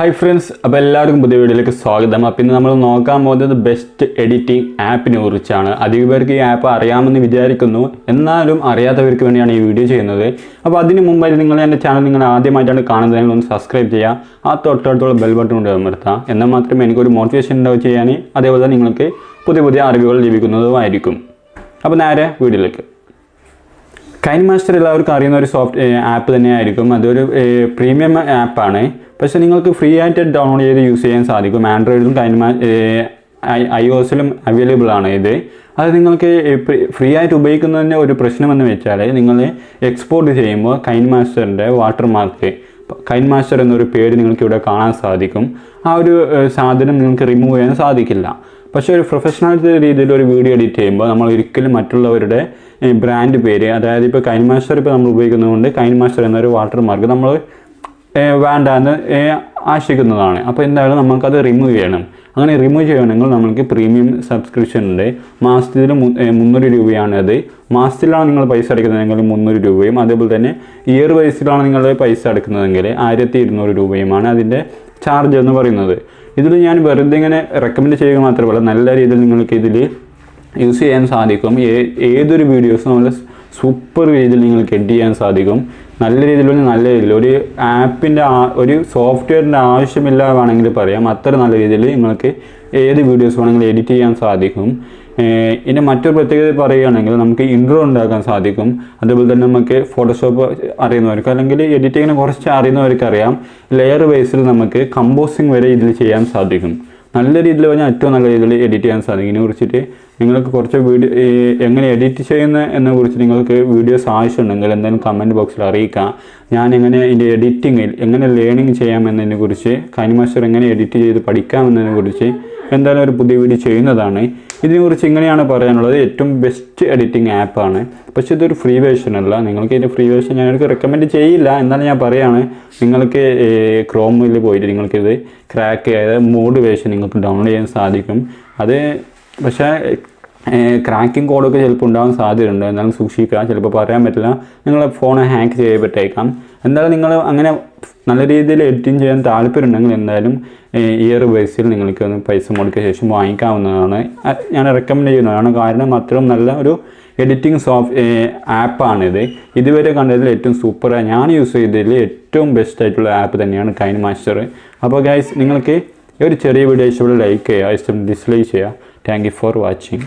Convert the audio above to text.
Hi friends, അപ്പോൾ എല്ലാവർക്കും പുതിയ വീഡിയോയിലേക്ക് സ്വാഗതം. അപ്പോൾ ഇന്ന് നമ്മൾ നോക്കാൻ പോകുന്നത് ബെസ്റ്റ് എഡിറ്റിംഗ് ആപ്പിനെ കുറിച്ചാണ്. അധികം പേർക്ക് ഈ ആപ്പ് അറിയാമെന്ന് വിചാരിക്കുന്നു, എന്നാലും അറിയാത്തവർക്ക് വേണ്ടിയാണ് ഈ വീഡിയോ ചെയ്യുന്നത്. അപ്പോൾ അതിന് മുമ്പായി നിങ്ങൾ എൻ്റെ ചാനൽ നിങ്ങൾ ആദ്യമായിട്ടാണ് കാണുന്നതെങ്കിൽ ഒന്ന് സബ്സ്ക്രൈബ് ചെയ്യുക, ആ തൊട്ടടുത്തുള്ള ബെൽ ബട്ടൺ കൊണ്ട് അമർത്തുക. എന്നാൽ മാത്രമേ എനിക്കൊരു മോട്ടിവേഷൻ ഉണ്ടാവുക ചെയ്യാൻ, അതേപോലെ തന്നെ നിങ്ങൾക്ക് പുതിയ പുതിയ അറിവുകൾ ലഭിക്കുന്നതുമായിരിക്കും. അപ്പോൾ നേരെ വീഡിയോയിലേക്ക്. കൈൻമാസ്റ്റർ എല്ലാവർക്കും അറിയുന്ന ഒരു ആപ്പ് തന്നെയായിരിക്കും. അതൊരു പ്രീമിയം ആപ്പാണ്. പക്ഷേ നിങ്ങൾക്ക് ഫ്രീ ആയിട്ട് ഡൗൺലോഡ് ചെയ്ത് യൂസ് ചെയ്യാൻ സാധിക്കും. ആൻഡ്രോയിഡിലും iOSലും അവൈലബിൾ ആണ് ഇത്. അത് നിങ്ങൾക്ക് ഫ്രീ ആയിട്ട് ഉപയോഗിക്കുന്നതിൻ്റെ ഒരു പ്രശ്നമെന്ന് വെച്ചാൽ, നിങ്ങൾ എക്സ്പോർട്ട് ചെയ്യുമ്പോൾ കൈൻമാസ്റ്ററിൻ്റെ വാട്ടർമാർക്ക്, കൈൻമാസ്റ്റർ എന്നൊരു പേര് നിങ്ങൾക്ക് ഇവിടെ കാണാൻ സാധിക്കും. ആ ഒരു സാധനം നിങ്ങൾക്ക് റിമൂവ് ചെയ്യാൻ സാധിക്കില്ല. പക്ഷേ ഒരു പ്രൊഫഷണൽ രീതിയിൽ ഒരു വീഡിയോ എഡിറ്റ് ചെയ്യുമ്പോൾ നമ്മൾ ഒരിക്കലും മറ്റുള്ളവരുടെ ബ്രാൻഡ് പേര്, അതായത് ഇപ്പോൾ കൈൻമാസ്റ്റർ ഇപ്പോൾ നമ്മൾ ഉപയോഗിക്കുന്നതുകൊണ്ട് കൈൻമാസ്റ്റർ എന്നൊരു വാട്ടർമാർക്ക് നമ്മൾ വേണ്ടാന്ന് ആശിക്കുന്നതാണ്. അപ്പോൾ എന്തായാലും നമുക്കത് റിമൂവ് ചെയ്യണം. അങ്ങനെ റിമൂവ് ചെയ്യണമെങ്കിൽ നമുക്ക് പ്രീമിയം സബ്സ്ക്രിപ്ഷൻ ഉണ്ട്. മാസത്തിൽ 300 രൂപയാണത്. മാസത്തിലാണ് നിങ്ങൾ പൈസ അടയ്ക്കുന്നതെങ്കിൽ 300 രൂപയും, അതേപോലെ തന്നെ ഇയർ വൈസിലാണ് നിങ്ങൾ പൈസ അടയ്ക്കുന്നതെങ്കിൽ 1200 രൂപയുമാണ് അതിൻ്റെ ചാർജ് എന്ന് പറയുന്നത്. ഇതിൽ ഞാൻ വെറുതെ ഇങ്ങനെ റെക്കമെൻഡ് ചെയ്യുക മാത്രമല്ല, നല്ല രീതിയിൽ നിങ്ങൾക്ക് ഇതിൽ യൂസ് ചെയ്യാൻ സാധിക്കും. ഏതൊരു വീഡിയോസും നല്ല സൂപ്പർ രീതിയിൽ നിങ്ങൾക്ക് എഡിറ്റ് ചെയ്യാൻ സാധിക്കും. നല്ല രീതിയിൽ ഒരു ആപ്പിൻ്റെ ഒരു സോഫ്റ്റ്വെയറിൻ്റെ ആവശ്യമില്ല വേണമെങ്കിൽ പറയാം. അത്ര നല്ല രീതിയിൽ നിങ്ങൾക്ക് ഏത് വീഡിയോസ് വേണമെങ്കിലും എഡിറ്റ് ചെയ്യാൻ സാധിക്കും. ഇനി മറ്റൊരു പ്രത്യേകത പറയുകയാണെങ്കിൽ നമുക്ക് ഇൻട്രോ ഉണ്ടാക്കാൻ സാധിക്കും. അതേപോലെ തന്നെ നമുക്ക് ഫോട്ടോഷോപ്പ് അറിയുന്നവർക്ക്, അല്ലെങ്കിൽ എഡിറ്റിങ്ങിനെ കുറച്ച് അറിയുന്നവർക്ക് അറിയാം, ലെയർ വൈസിൽ നമുക്ക് കമ്പോസിങ് വരെ ഇതിൽ ചെയ്യാൻ സാധിക്കും. നല്ല രീതിയിൽ പറഞ്ഞാൽ ഏറ്റവും നല്ല രീതിയിൽ എഡിറ്റ് ചെയ്യാൻ സാധിക്കും. ഇതിനെ കുറിച്ചിട്ട് നിങ്ങൾക്ക് കുറച്ച് വീഡിയോ എങ്ങനെ എഡിറ്റ് ചെയ്യുന്ന എന്നെ കുറിച്ച് നിങ്ങൾക്ക് വീഡിയോസ് ആവശ്യമുണ്ടെങ്കിൽ എന്തായാലും കമൻറ്റ് ബോക്സിൽ അറിയിക്കുക. ഞാൻ എങ്ങനെ ഇതിൻ്റെ എഡിറ്റിങ്ങിൽ എങ്ങനെ ലേണിംഗ് ചെയ്യാമെന്നതിനെ കുറിച്ച്, കൈൻമാസ്റ്റർ എങ്ങനെ എഡിറ്റ് ചെയ്ത് പഠിക്കാമെന്നതിനെ കുറിച്ച് എന്തായാലും ഒരു പുതിയ വീഡിയോ ചെയ്യുന്നതാണ്. ഇതിനെക്കുറിച്ച് ഇങ്ങനെയാണ് പറയാനുള്ളത്. ഏറ്റവും ബെസ്റ്റ് എഡിറ്റിംഗ് ആപ്പാണ്. പക്ഷേ ഇതൊരു ഫ്രീ വേർഷൻ അല്ല. നിങ്ങൾക്ക് ഇതിൻ്റെ ഫ്രീ വേർഷൻ ഞാനൊക്കെ റെക്കമെൻഡ് ചെയ്യില്ല. എന്നാലും ഞാൻ പറയുകയാണ്, നിങ്ങൾക്ക് ക്രോമിൽ പോയിട്ട് നിങ്ങൾക്കിത് ക്രാക്ക് ചെയ്ത മോഡ് വേർഷൻ നിങ്ങൾക്ക് ഡൗൺലോഡ് ചെയ്യാൻ സാധിക്കും. അത് പക്ഷേ ക്രാക്കിംഗ് കോഡൊക്കെ ചിലപ്പോൾ ഉണ്ടാകാൻ സാധ്യതയുണ്ട്. എന്നാലും സൂക്ഷിക്കുക, ചിലപ്പോൾ പറയാൻ പറ്റില്ല. നിങ്ങളെ ഫോൺ ഹാക്ക് ചെയ്യപ്പെട്ടേക്കാം. എന്തായാലും നിങ്ങൾ അങ്ങനെ നല്ല രീതിയിൽ എഡിറ്റിംഗ് ചെയ്യാൻ താല്പര്യമുണ്ടെങ്കിൽ എന്തായാലും ഇയർ ബേസിൽ നിങ്ങൾക്ക് ഒന്ന് പൈസ മുടക്കിയ ശേഷം വാങ്ങിക്കാവുന്നതാണ്. ഞാൻ റെക്കമെൻഡ് ചെയ്യുന്നതാണ്. കാരണം അത്രയും നല്ല ഒരു എഡിറ്റിംഗ് ആപ്പാണിത്. ഇതുവരെ കണ്ടതിൽ ഏറ്റവും സൂപ്പറായി ഞാൻ യൂസ് ചെയ്തതിൽ ഏറ്റവും ബെസ്റ്റ് ആയിട്ടുള്ള ആപ്പ് തന്നെയാണ് കൈൻമാസ്റ്റർ. അപ്പോൾ ഗൈസ്, നിങ്ങൾക്ക് ഒരു ചെറിയ വീഡിയോ ഇഷ്ടപ്പെട്ട ലൈക്ക് ചെയ്യുക, ഇഷ്ടം ഡിസ്ലൈക്ക് ചെയ്യുക. Thank you for watching.